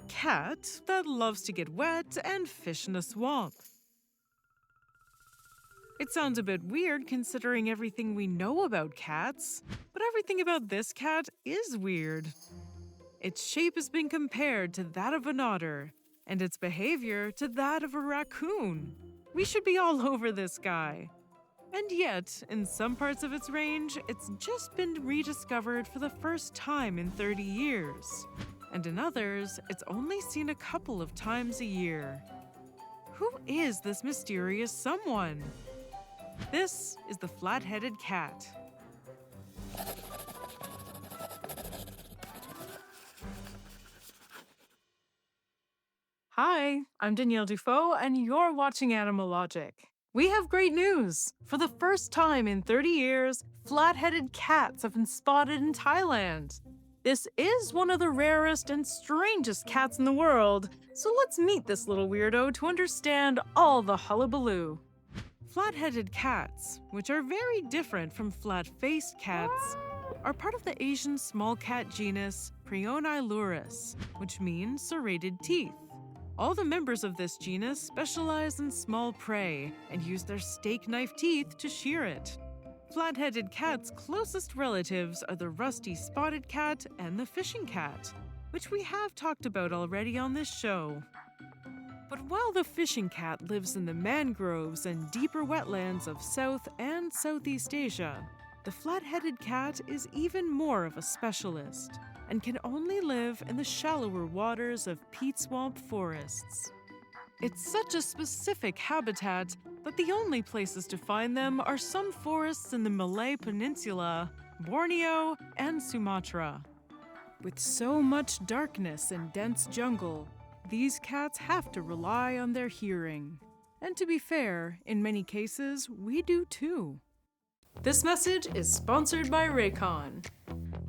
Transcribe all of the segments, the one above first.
a cat that loves to get wet and fish in a swamp. It sounds a bit weird considering everything we know about cats, but everything about this cat is weird. Its shape has been compared to that of an otter, and its behavior to that of a raccoon. We should be all over this guy. And yet, in some parts of its range, it's just been rediscovered for the first time in 30 years. And in others, it's only seen a couple of times a year. Who is this mysterious someone? This is the flat-headed cat. Hi, I'm Danielle Dufault, and you're watching Animalogic. We have great news! For the first time in 30 years, flat-headed cats have been spotted in Thailand. This is one of the rarest and strangest cats in the world, so let's meet this little weirdo to understand all the hullabaloo. Flat-headed cats, which are very different from flat-faced cats, are part of the Asian small cat genus Rarest, which means serrated teeth. All the members of this genus specialize in small prey and use their steak knife teeth to shear it. Flat-headed cats' closest relatives are the rusty spotted cat and the fishing cat, which we have talked about already on this show. But while the fishing cat lives in the mangroves and deeper wetlands of South and Southeast Asia, the flat-headed cat is even more of a specialist and can only live in the shallower waters of peat swamp forests. It's such a specific habitat that the only places to find them are some forests in the Malay Peninsula, Borneo, and Sumatra. With so much darkness and dense jungle, these cats have to rely on their hearing. And to be fair, in many cases, we do too. This message is sponsored by Raycon.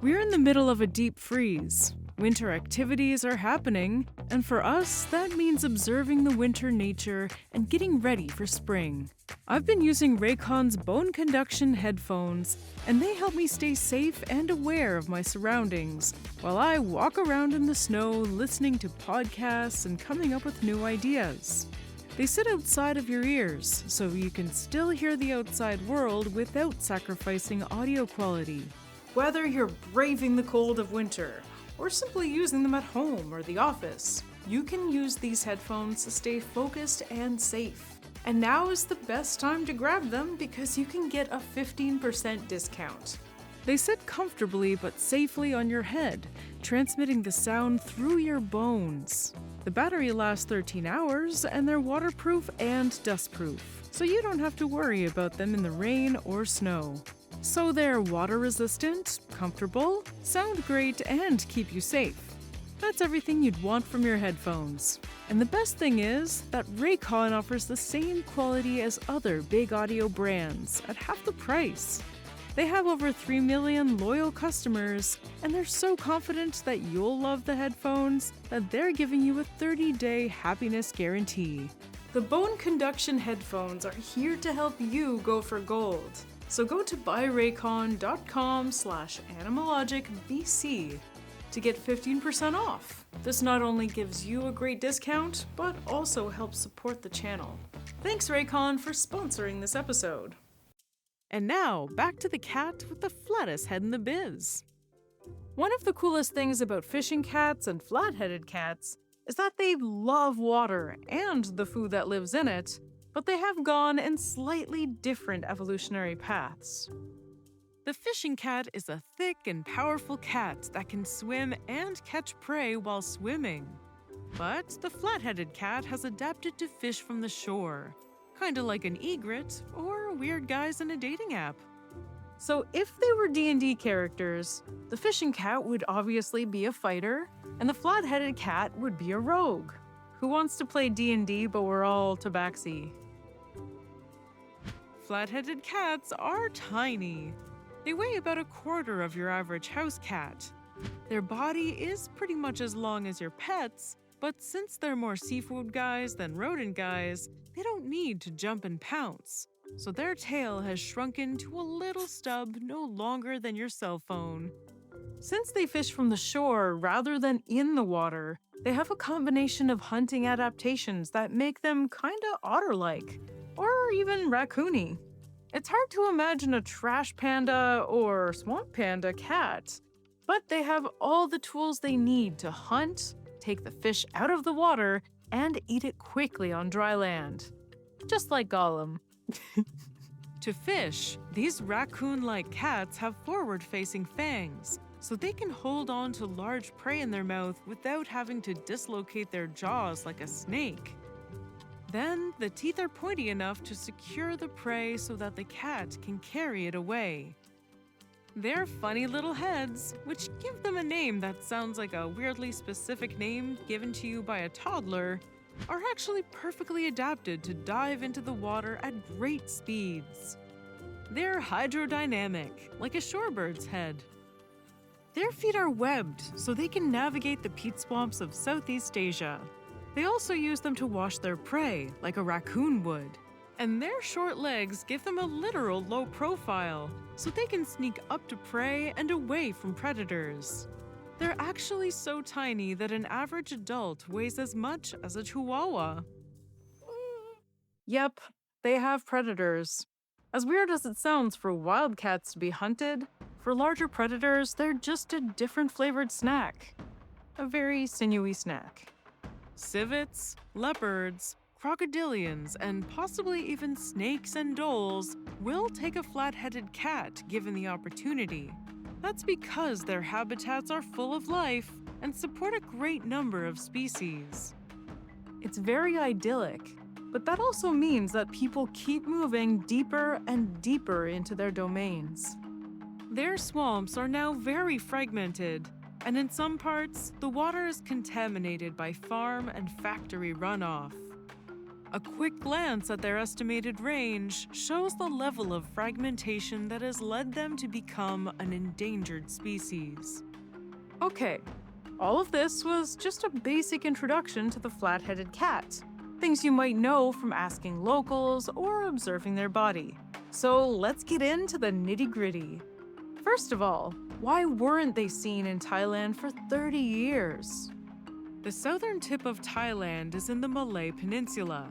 We're in the middle of a deep freeze. Winter activities are happening, and for us, that means observing the winter nature and getting ready for spring. I've been using Raycon's bone conduction headphones, and they help me stay safe and aware of my surroundings while I walk around in the snow listening to podcasts and coming up with new ideas. They sit outside of your ears, so you can still hear the outside world without sacrificing audio quality. Whether you're braving the cold of winter, or simply using them at home or the office, you can use these headphones to stay focused and safe. And now is the best time to grab them because you can get a 15% discount. They sit comfortably but safely on your head, transmitting the sound through your bones. The battery lasts 13 hours and they're waterproof and dustproof, so you don't have to worry about them in the rain or snow. So they're water resistant, comfortable, sound great, and keep you safe. That's everything you'd want from your headphones. And the best thing is that Raycon offers the same quality as other big audio brands at half the price. They have over 3 million loyal customers, and they're so confident that you'll love the headphones that they're giving you a 30-day happiness guarantee. The bone conduction headphones are here to help you go for gold. So go to buyraycon.com/animalogicbc to get 15% off. This not only gives you a great discount, but also helps support the channel. Thanks Raycon for sponsoring this episode. And now, back to the cat with the flattest head in the biz. One of the coolest things about fishing cats and flat-headed cats is that they love water and the food that lives in it, but they have gone in slightly different evolutionary paths. The fishing cat is a thick and powerful cat that can swim and catch prey while swimming. But the flat-headed cat has adapted to fish from the shore, kinda like an egret or weird guys in a dating app. So if they were D&D characters, the fishing cat would obviously be a fighter, and the flat-headed cat would be a rogue. Who wants to play D&D but we're all tabaxi? Flat-headed cats are tiny. They weigh about a quarter of your average house cat. Their body is pretty much as long as your pet's, but since they're more seafood guys than rodent guys, they don't need to jump and pounce. So their tail has shrunken to a little stub no longer than your cell phone. Since they fish from the shore rather than in the water, they have a combination of hunting adaptations that make them kinda otter like, or even raccoony. It's hard to imagine a trash panda or swamp panda cat, but they have all the tools they need to hunt, take the fish out of the water, and eat it quickly on dry land. Just like Gollum. To fish, these raccoon like cats have forward facing fangs, so they can hold on to large prey in their mouth without having to dislocate their jaws like a snake. Then, the teeth are pointy enough to secure the prey so that the cat can carry it away. Their funny little heads, which give them a name that sounds like a weirdly specific name given to you by a toddler, are actually perfectly adapted to dive into the water at great speeds. They're hydrodynamic, like a shorebird's head. Their feet are webbed so they can navigate the peat swamps of Southeast Asia. They also use them to wash their prey, like a raccoon would. And their short legs give them a literal low profile, so they can sneak up to prey and away from predators. They're actually so tiny that an average adult weighs as much as a chihuahua. Yep, they have predators. As weird as it sounds for wildcats to be hunted, for larger predators, they're just a different flavored snack. A very sinewy snack. Civets, leopards, crocodilians, and possibly even snakes and dholes will take a flat-headed cat given the opportunity. That's because their habitats are full of life and support a great number of species. It's very idyllic, but that also means that people keep moving deeper and deeper into their domains. Their swamps are now very fragmented, and in some parts, the water is contaminated by farm and factory runoff. A quick glance at their estimated range shows the level of fragmentation that has led them to become an endangered species. Okay, all of this was just a basic introduction to the flat-headed cat, things you might know from asking locals or observing their body. So let's get into the nitty-gritty. First of all, why weren't they seen in Thailand for 30 years? The southern tip of Thailand is in the Malay Peninsula.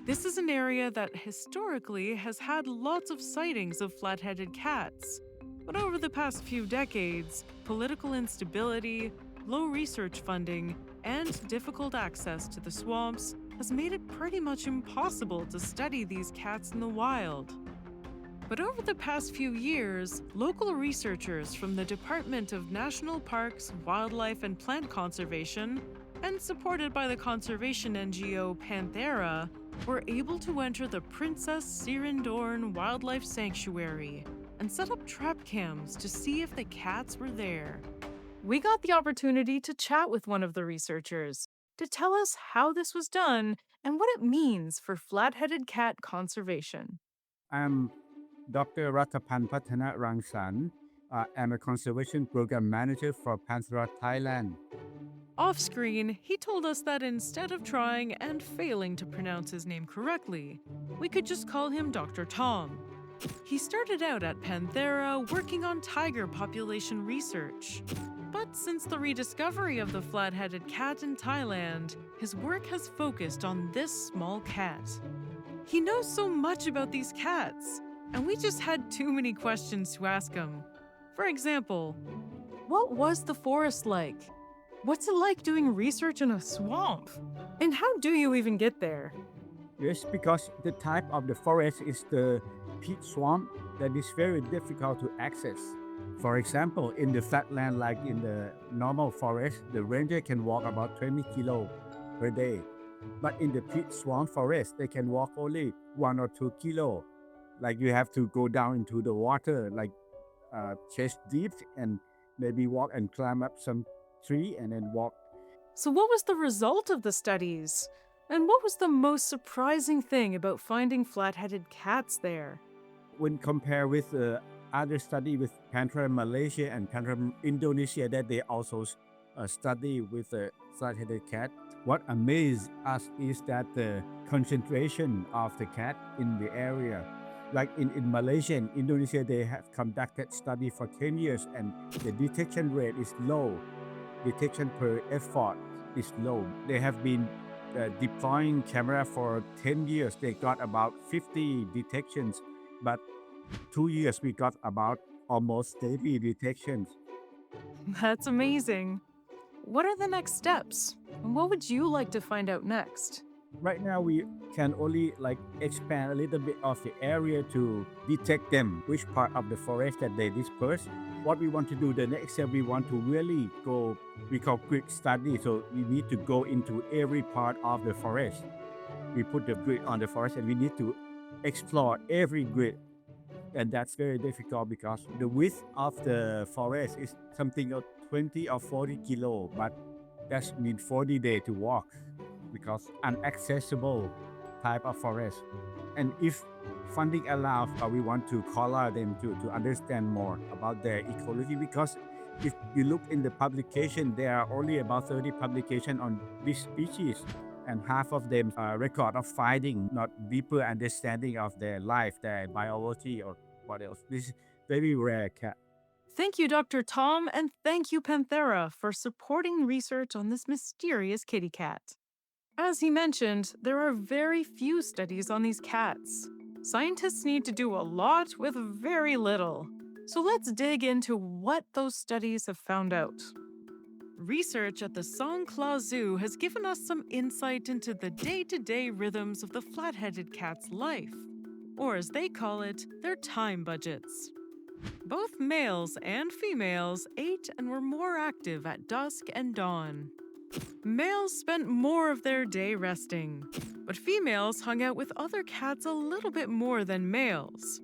This is an area that historically has had lots of sightings of flat-headed cats. But over the past few decades, political instability, low research funding, and difficult access to the swamps has made it pretty much impossible to study these cats in the wild. But over the past few years, local researchers from the Department of National Parks, Wildlife and Plant Conservation, and supported by the conservation NGO Panthera, were able to enter the Princess Sirindorn Wildlife Sanctuary and set up trap cams to see if the cats were there. We got the opportunity to chat with one of the researchers to tell us how this was done and what it means for flat-headed cat conservation. I'm Dr. Ratapan Patana Rangsan. I'm a conservation program manager for Panthera Thailand. Off screen, he told us that instead of trying and failing to pronounce his name correctly, we could just call him Dr. Tom. He started out at Panthera working on tiger population research. But since the rediscovery of the flat-headed cat in Thailand, his work has focused on this small cat. He knows so much about these cats, and we just had too many questions to ask him. For example, what was the forest like? What's it like doing research in a swamp? And how do you even get there? Yes, because the type of the forest is the peat swamp that is very difficult to access. For example, in the flatland, like in the normal forest, the ranger can walk about 20 kilo per day. But in the peat swamp forest, they can walk only 1 or 2 kilo. Like you have to go down into the water, like chest deep, and maybe walk and climb up some tree and then walk. So, what was the result of the studies? And what was the most surprising thing about finding flat-headed cats there? When compared with the other study with Panthera Malaysia and Panthera Indonesia that they also study with the flat-headed cat, what amazed us is that the concentration of the cat in the area Like in Malaysia and Indonesia, they have conducted study for 10 years and the detection rate is low. Detection per effort is low. They have been deploying camera for 10 years. They got about 50 detections, but 2 years we got about almost 30 detections. That's amazing. What are the next steps? And what would you like to find out next? Right now we can only like expand a little bit of the area to detect them, which part of the forest that they disperse. What we want to do, the next step, we want to really go, we call quick study. So we need to go into every part of the forest. We put the grid on the forest and we need to explore every grid. And that's very difficult because the width of the forest is something of 20 or 40 kilo, but that's mean 40 days to walk because inaccessible type of forest. And if funding allows, we want to color them to understand more about their ecology because if you look in the publication, there are only about 30 publications on this species and half of them are record of finding, not deeper understanding of their life, their biology or what else. This is very rare cat. Thank you, Dr. Tom, and thank you, Panthera, for supporting research on this mysterious kitty cat. As he mentioned, there are very few studies on these cats. Scientists need to do a lot with very little. So let's dig into what those studies have found out. Research at the Songkla Zoo has given us some insight into the day-to-day rhythms of the flat-headed cat's life, or as they call it, their time budgets. Both males and females ate and were more active at dusk and dawn. Males spent more of their day resting, but females hung out with other cats a little bit more than males.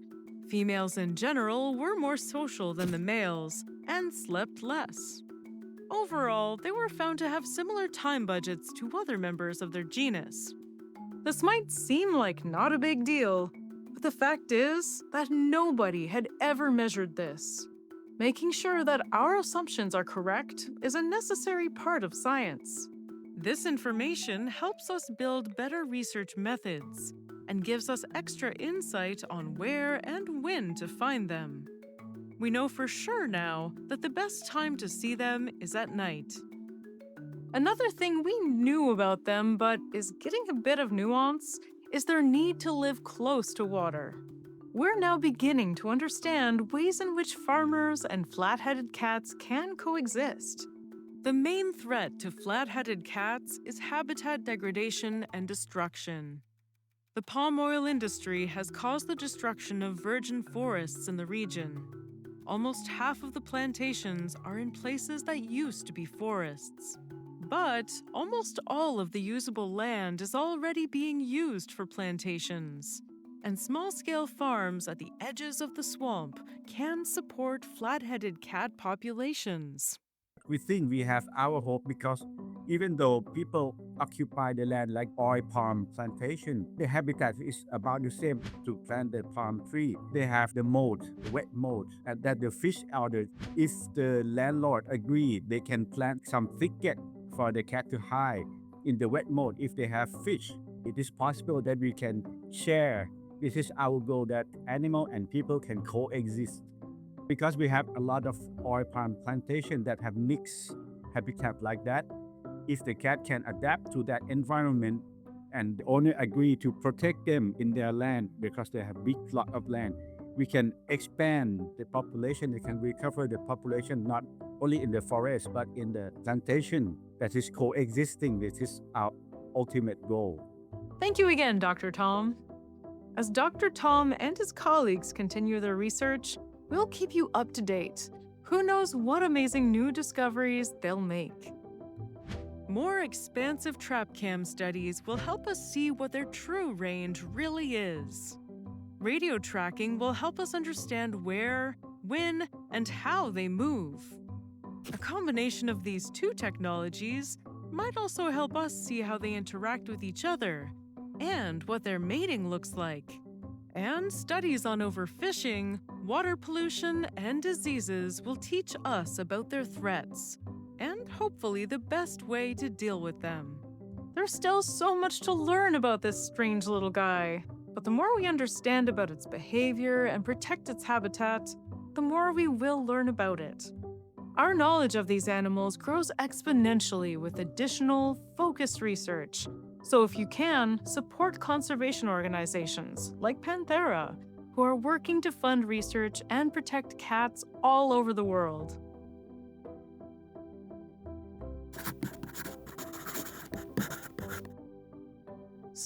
Females in general were more social than the males and slept less. Overall, they were found to have similar time budgets to other members of their genus. This might seem like not a big deal, but the fact is that nobody had ever measured this. Making sure that our assumptions are correct is a necessary part of science. This information helps us build better research methods and gives us extra insight on where and when to find them. We know for sure now that the best time to see them is at night. Another thing we knew about them but is getting a bit of nuance is their need to live close to water. We're now beginning to understand ways in which farmers and flat-headed cats can coexist. The main threat to flat-headed cats is habitat degradation and destruction. The palm oil industry has caused the destruction of virgin forests in the region. Almost half of the plantations are in places that used to be forests. But almost all of the usable land is already being used for plantations. And small-scale farms at the edges of the swamp can support flat-headed cat populations. We think we have our hope because even though people occupy the land like oil palm plantation, the habitat is about the same to plant the palm tree. They have the mold, the wet mold, and that the fish out there, if the landlord agree, they can plant some thicket for the cat to hide in the wet mold if they have fish. It is possible that we can share. This is our goal that animal and people can coexist. Because we have a lot of oil palm plantation that have mixed habitat like that, if the cat can adapt to that environment and the owner agree to protect them in their land because they have big plot of land, we can expand the population. We can recover the population not only in the forest but in the plantation that is coexisting. This is our ultimate goal. Thank you again, Dr. Tom. As Dr. Tom and his colleagues continue their research, we'll keep you up to date. Who knows what amazing new discoveries they'll make. More expansive trap cam studies will help us see what their true range really is. Radio tracking will help us understand where, when, and how they move. A combination of these two technologies might also help us see how they interact with each other and what their mating looks like. And studies on overfishing, water pollution, and diseases will teach us about their threats and hopefully the best way to deal with them. There's still so much to learn about this strange little guy, But the more we understand about its behavior and protect its habitat, the more we will learn about it. Our knowledge of these animals grows exponentially with additional, focused research. So if you can, support conservation organizations like Panthera, who are working to fund research and protect cats all over the world.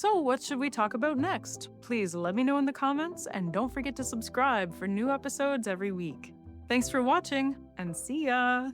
So, what should we talk about next? Please let me know in the comments, and don't forget to subscribe for new episodes every week. Thanks for watching, and see ya!